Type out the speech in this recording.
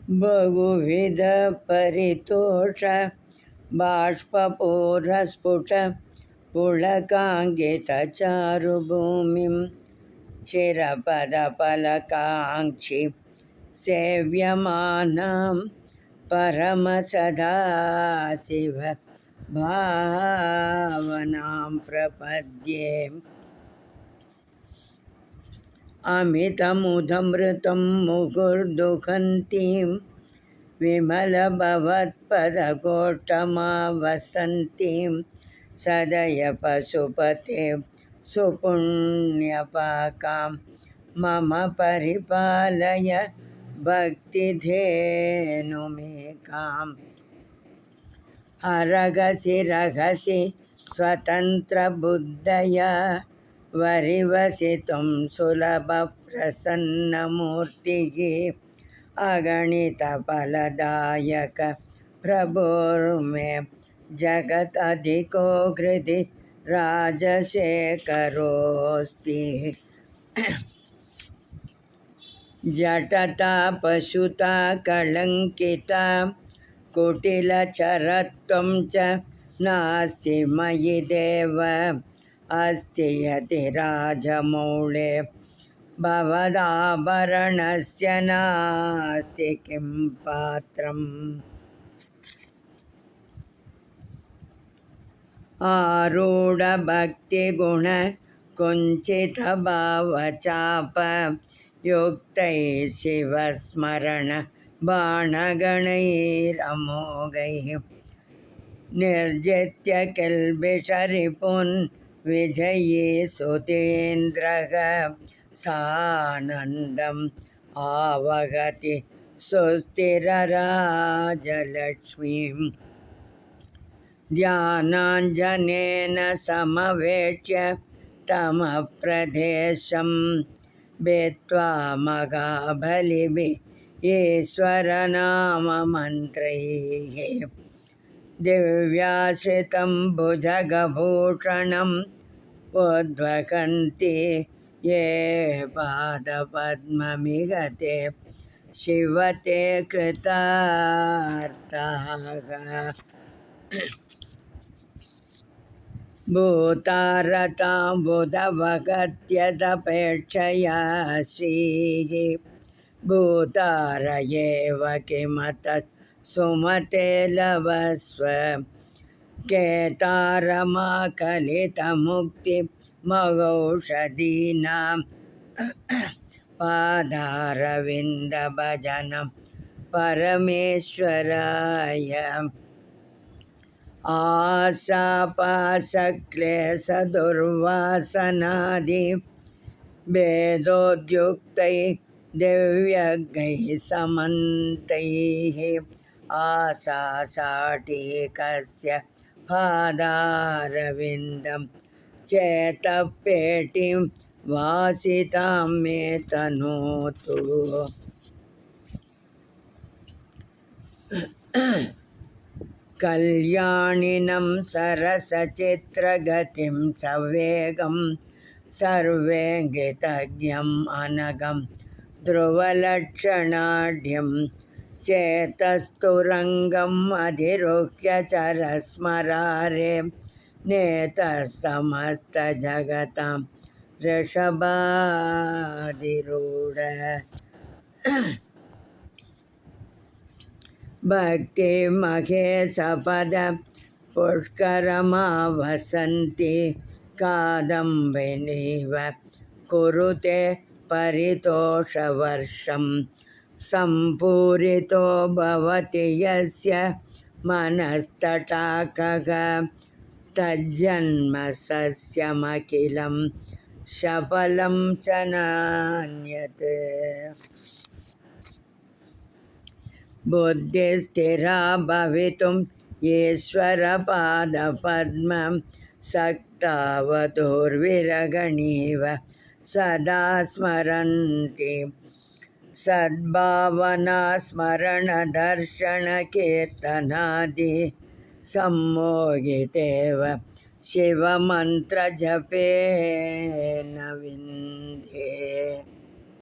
बहुविध परितोष बाष्पपूरस्फुट पुलकाङ्गितचारुभूमिं चिरपदपलकाङ्क्षि सेव्यमानां परमसदाशिव भावनां प्रपद्ये। अमितमुदमृतं मुहुर्दुहन्तीं विमलभवत्पदकोटमावसन्तीं सदय पशुपते सुपुण्यपाकां मम परिपालय भक्तिधेनुमेकाम्। अरहसि रहसि स्वतन्त्रबुद्धया वरिवसितुं सुलभप्रसन्नमूर्तिः अगणितफलदायक प्रभुर्मे जगदधिको हृदि राजशेखरोऽस्ति। जटता पशुता कलङ्किता कुटिलचरत्वं च नास्ति मयि देव अस्ति यतिराजमौळे भवदाभरणस्य नास्ति किं पात्रम्। आरूढभक्तिगुण कुञ्चितभावचाप युक्तैः शिवस्मरण बाणगणैरमोघैः निर्जित्य किल्बिषरिपुन् विजयी सुतेन्द्रः सानन्दम् आवहति सुस्थिरराजलक्ष्मीम्। ध्यानाञ्जनेन समवेक्ष्य तमप्रदेशं भित्त्वा महाबलिभिः ईश्वरनाममन्त्रैः दिव्याश्रितं भुजगभूषणम् उद्वहन्ति ये पादपद्ममिगते शिवते कृतार्थाः। भूतारताम्बुधवगत्यदपेक्षया श्रीः भूतार एव किमतः सुमते लभस्व केतारमाकलितमुक्तिमहौषधीनां पादारविन्दभजनं परमेश्वराय। आशापाशक्लेशदुर्वासनादि भेदोद्युक्तैः दिव्यगैः समन्तैः आशाशाटीकस्य पादारविन्दं चेतपेटिं वासितां मे तनोतु। कल्याणिनं सरसचित्रगतिं सवेगं सर्वेङ्गितज्ञम् अनघं ध्रुवलक्षणाढ्यं चेतस्तुरङ्गम् अधिरोह्य चरस्मरारे नेतः समस्तजगतां वृषभाधिरूढ। भक्तिमहेशपद पुष्करमावसन्ति कादम्बिनीव कुरुते परितोषवर्षं सम्पूरितो भवति यस्य मनस्तटाकः तज्जन्म सस्यमखिलं सफलं च नान्यत्। बुद्धिस्थिरा भवितुम् ईश्वरपादपद्मं सक्तावधूर्विरगणीव सदा स्मरन्ति सद्भावना स्मरणदर्शनकीर्तनादि सम्मोहितेव शिवमन्त्रजपेन विन्ध्ये।